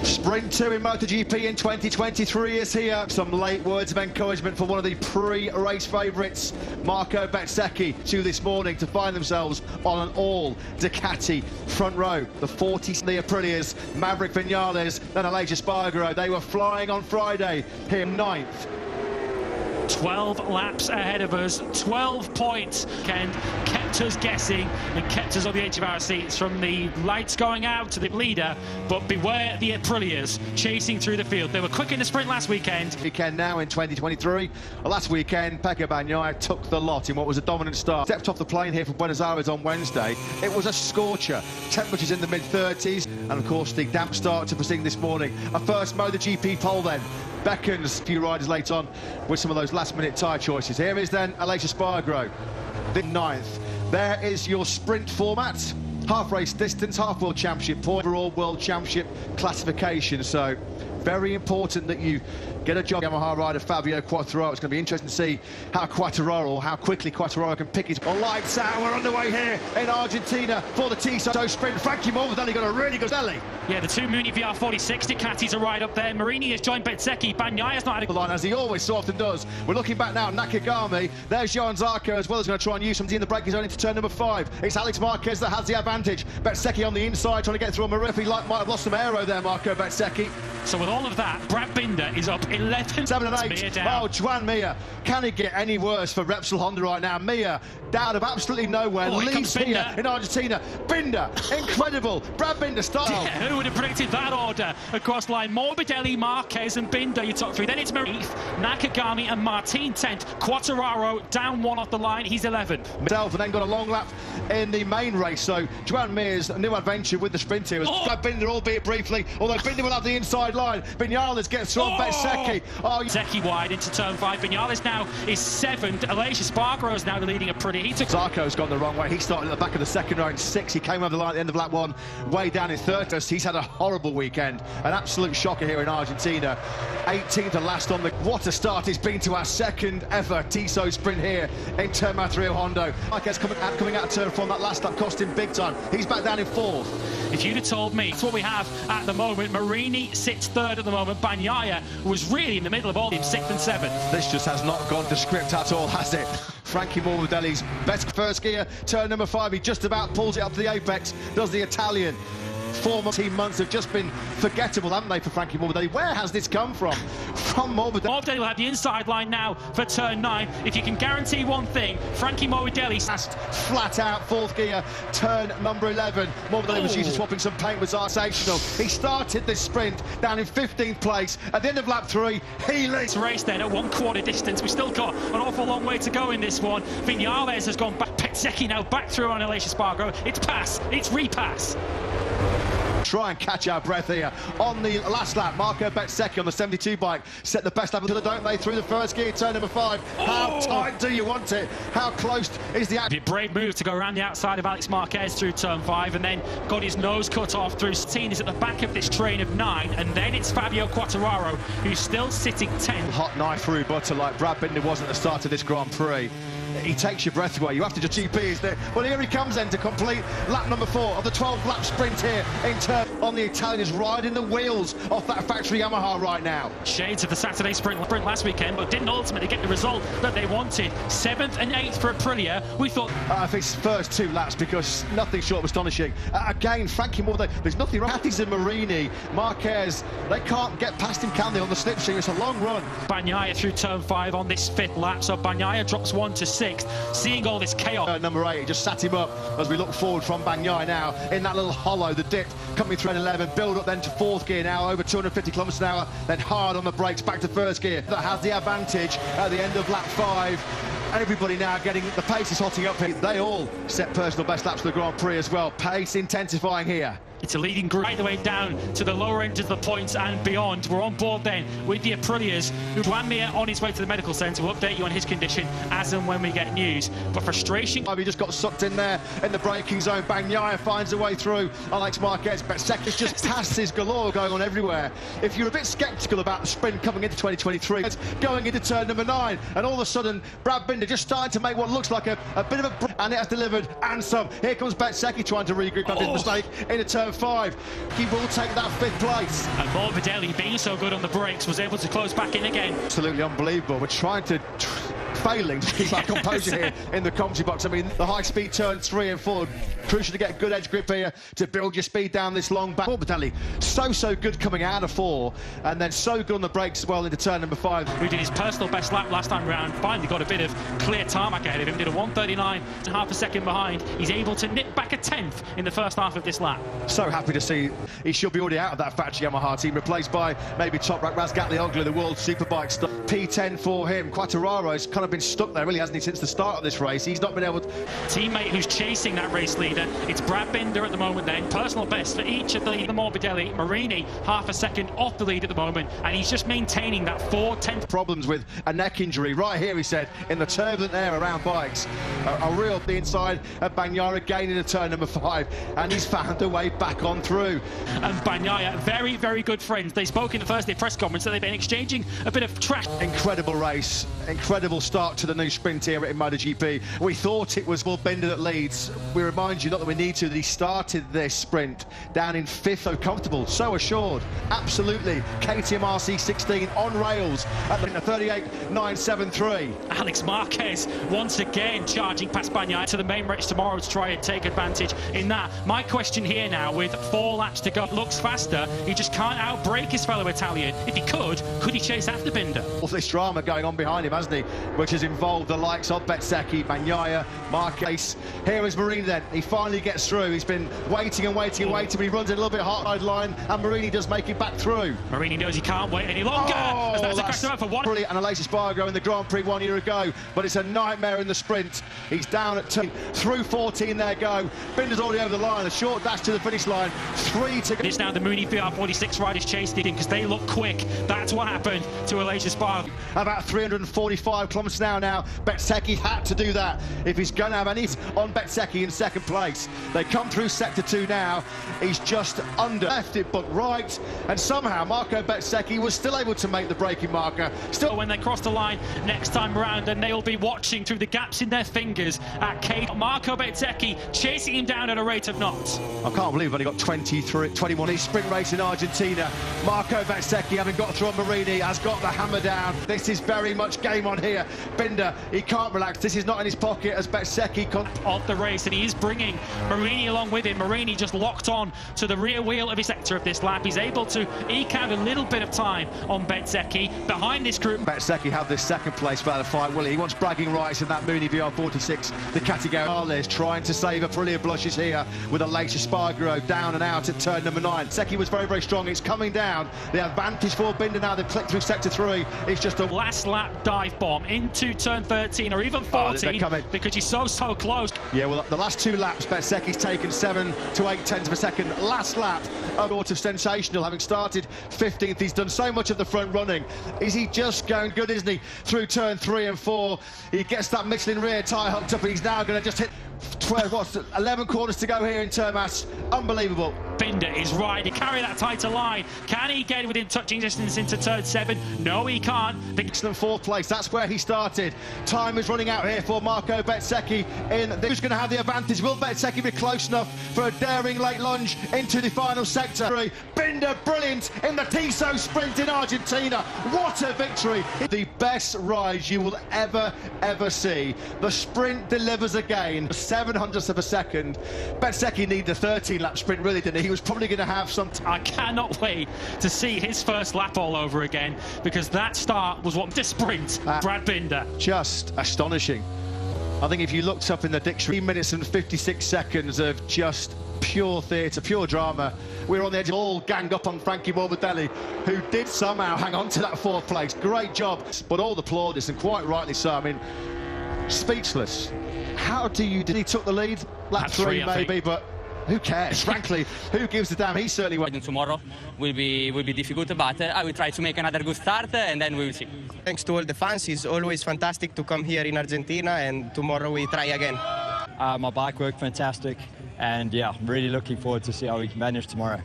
Sprint 2 in Motogp in 2023 is here. Some late words of encouragement for one of the pre-race favourites, Marco Bezzecchi, due this morning to find themselves on an all Ducati front row. The 40 the Aprilias, Maverick Vinales, then Aleix Espargaro. They were flying on Friday, here 9th. 12 laps ahead of us, 12 points. Ken kept us guessing and kept us on the edge of our seats from the lights going out to the leader, but beware the Aprilias chasing through the field. They were quick in the sprint last weekend. Weekend now in 2023. Last weekend, Pecco Bagnaia took the lot in what was a dominant start. Stepped off the plane here from Buenos Aires on Wednesday. It was a scorcher. Temperatures in the mid-30s, and of course the damp start to proceeding this morning. A first Motogp pole then beckons a few riders late on with some of those last-minute tyre choices. Here is then Aleix Espargaro, the 9th. There is your sprint format. Half race distance, half world championship point, overall world championship classification. So very important that you get a job. Yamaha rider Fabio Quartararo. It's going to be interesting to see how quickly Quartararo can pick his lights out. We're underway here in Argentina for the Tissot sprint. Frankie Morbidelli got a really good belly. Yeah, the two Muni VR46 Ducatis are right up there. Marini has joined Bezzecchi. Bagnaia's not had a line, as he always so often does. We're looking back now, Nakagami. There's Johan Zarco as well, as going to try and use something in the break. He's only to turn number 5. It's Alex Marquez that has the advantage. Bezzecchi on the inside, trying to get through a Marifi. Might have lost some aero there, Marco Bezzecchi. So with all of that, Brad Binder is up 11. 7 and 8. Oh, Joan Mir. Can it get any worse for Repsol Honda right now? Mir, out of absolutely nowhere, leads here in Argentina. Binder, incredible. Brad Binder style. Yeah, who would have predicted that order across line? Morbidelli, Marquez and Binder, your top 3. Then it's Marini, Nakagami and Martin 10th. Quartararo down 1 off the line, he's 11th. Himself, and then got a long lap in the main race. So Joan Mir's new adventure with the sprint here was Brad Binder, albeit briefly, although Binder will have the inside line. Vinales gets through on Bezzecchi. Bezzecchi wide into turn 5. Vinales now is 7th. Aleix Espargaro is now the leading Aprilia. Zarco's gone the wrong way. He started at the back of the second row in 6th. He came over the line at the end of lap 1, way down in 3rd. He's had a horrible weekend. An absolute shocker here in Argentina. 18th and last on the... What a start it's been to our second ever Tissot sprint here in Terma Hondo. Marquez coming out of turn 4 on that last lap cost him big time. He's back down in 4th. If you'd have told me, that's what we have at the moment. Marini sits 3rd at the moment. Bagnaia was really in the middle of all in 6th and 7th. This just has not gone to script at all, has it? Frankie Morbidelli's best first gear, turn number 5. He just about pulls it up to the apex, does the Italian. 4 months have just been forgettable, haven't they, for Frankie Morbidelli? Where has this come from? From Morbidelli. Morbidelli will have the inside line now for turn 9. If you can guarantee one thing, Frankie Morbidelli... Flat out, 4th gear, turn number 11. Morbidelli was used to swapping some paint with sensational. He started this sprint down in 15th place. At the end of lap 3, he leads. Race then at 1/4 distance. We've still got an awful long way to go in this one. Vinales has gone back. Bezzecchi now back through on Aleix Espargaro. It's pass, it's repass. Try and catch our breath here on the last lap. Marco Bezzecchi on the 72 bike set the best lap until, don't they, through the first gear, turn number 5. How tight do you want it? How close is the... Brave move to go around the outside of Alex Marquez through turn 5 and then got his nose cut off through 16. Is at the back of this train of 9, and then it's Fabio Quartararo who's still sitting 10th. Hot knife through butter like Brad Binder was at the start of this Grand Prix. He takes your breath away. You have to just GP, isn't it? Well, here he comes then to complete lap number 4 of the 12-lap sprint here in turn on the Italian. Is riding the wheels off that factory Yamaha right now. Shades of the Saturday sprint last weekend, but didn't ultimately get the result that they wanted. 7th and 8th for Aprilia. We thought... for his first 2 laps, because nothing short of astonishing. Again, Frankie Morbidelli, there's nothing wrong. Cathy's and Marini, Marquez, they can't get past him, can they, on the slipstream? It's a long run. Bagnaia through turn 5 on this 5th lap, so Bagnaia drops 1 to 6th. Seeing all this chaos. Number 8 just sat him up as we look forward from Bagnaia now in that little hollow, the dip coming through at 11, build up then to 4th gear now, over 250 kilometres an hour, then hard on the brakes, back to 1st gear. That has the advantage at the end of lap 5. Everybody now getting, the pace is hotting up here. They all set personal best laps for the Grand Prix as well. Pace intensifying here. It's a leading group right the way down to the lower end of the points and beyond. We're on board then with the Aprilias. Joan Mir on his way to the medical centre. We'll update you on his condition as and when we get news. But frustration... He just got sucked in there in the braking zone. Bagnaia finds a way through. Alex Marquez, Bezzecchi just passes galore going on everywhere. If you're a bit sceptical about the sprint coming into 2023, it's going into turn number 9, and all of a sudden Brad Binder just starting to make what looks like a bit of and it has delivered, and some. Here comes Bezzecchi trying to regroup after his mistake into turn 5. He will take that 5th place. And Morbidelli, being so good on the brakes, was able to close back in again. Absolutely unbelievable. We're trying to... failing to keep our composure here in the commentary box. I mean, the high-speed turns 3 and 4, crucial to get good edge grip here to build your speed down this long back. Morbidelli, so good coming out of 4, and then so good on the brakes as well into turn number 5. Who did his personal best lap last time round, finally got a bit of clear tarmac ahead of him, did a 1:39 and half a second behind. He's able to nip back a 10th in the first half of this lap. So happy to see he should be already out of that factory Yamaha team, replaced by maybe Toprak Razgatlioglu, the world superbike star. P10 for him. Quattararo's kind of been stuck there, really, hasn't he, since the start of this race? He's not been able to... Teammate who's chasing that race leader, it's Brad Binder at the moment then. Personal best for each of the Morbidelli. Marini, half a second off the lead at the moment, and he's just maintaining that 4/10. Problems with a neck injury. Right here, he said, in the turbulent air around bikes. A real the inside of Bagnaia again into turn number 5, and he's found a way back on through. And Bagnaia, very good friends. They spoke in the Thursday press conference that they've been exchanging a bit of trash. Incredible race, incredible start to the new sprint here in Motogp. We thought it was Binder that leads. We remind you, not that we need to, that he started this sprint down in 5th, so comfortable, so assured. Absolutely, KTM RC16 on rails at the 38.973. Alex Marquez once again charging past Bagnaia to the main race tomorrow to try and take advantage in that. My question here now, with 4 laps to go, looks faster. He just can't outbrake his fellow Italian. If he could he chase after Binder? All this drama going on behind him, hasn't he? Which has involved the likes of Bezzecchi, Bagnaia, Marquez. Here is Marini then. He finally gets through. He's been waiting, but he runs a little bit hard line, and Marini does make it back through. Marini knows he can't wait any longer. That's a question for one. Brilliant, and Aleix Espargaro in the Grand Prix 1 year ago, but it's a nightmare in the sprint. He's down at 2, through 14 there go. Binder's already over the line, a short dash to the finish line, 3 to go. It's now the Mooney VR46 riders chasing him because they look quick. That's what happened to Aleix Espargaro. About 345 kilometres an hour now. Bezzecchi had to do that if he's going to have any on Bezzecchi in 2nd place. They come through sector 2 now. He's just under, left it but right, and somehow Marco Bezzecchi was still able to make the braking marker. Still, when they cross the line next time round, and they'll be watching through the gaps in their fingers at Kate. Marco Bezzecchi chasing him down at a rate of knots. I can't believe we've only got 21 in sprint race in Argentina. Marco Bezzecchi, having got through on Marini, has got the hammer down. This is very much game on here. Binder, he can't relax. This is not in his pocket as Bezzecchi of the race, and he is bringing Marini along with him. Marini just locked on to the rear wheel of his sector of this lap. He's able to eke out a little bit of time on Bezzecchi behind this group. Bezzecchi had this 2nd place without a fight, will he? He wants bragging rights in that Mooney VR46. The category is trying to save Aprilia blushes here with Aleix Espargaro down and out at turn number 9. Bezzecchi was very strong. It's coming down. The advantage for Binder now. They've clicked through sector 3. It's just a last lap dive bomb into turn 13 or even 14 because he's so close. Yeah, well, the last 2 laps, Bezzecchi's taken 7 to 8 tenths of a second. Last lap, sort of sensational, having started 15th. He's done so much of the front running. Is he just going good, isn't he? Through turn 3 and 4, he gets that Michelin rear tyre hooked up, and he's now going to just hit 11 corners to go here in Termas. Unbelievable. Binder is right. He carry that tighter line. Can he get within touching distance into turn 7? No, he can't. Excellent 4th place. That's where he started. Time is running out here for Marco Bezzecchi. Who's going to have the advantage? Will Bezzecchi be close enough for a daring late lunge into the final sector? Binder, brilliant in the Tissot sprint in Argentina. What a victory. The best ride you will ever see. The sprint delivers again. 700ths of a second. Bezzecchi needed a 13-lap sprint, really, didn't he? He was probably going to have some... I cannot wait to see his first lap all over again, because that start was what the sprint. Brad Binder. Just astonishing. I think if you looked up in the dictionary, 3 minutes and 56 seconds of just pure theatre, pure drama. We're on the edge, all ganged up on Frankie Morbidelli, who did somehow hang on to that 4th place. Great job, but all the plaudits, and quite rightly so. I mean, speechless. How do you... Did he took the lead? Lap 3 maybe, but who cares? Frankly, who gives a damn? He certainly won't. Tomorrow will be difficult, but I will try to make another good start, and then we will see. Thanks to all the fans. It's always fantastic to come here in Argentina, and tomorrow we try again. My bike worked fantastic, and yeah, I'm really looking forward to see how we can manage tomorrow.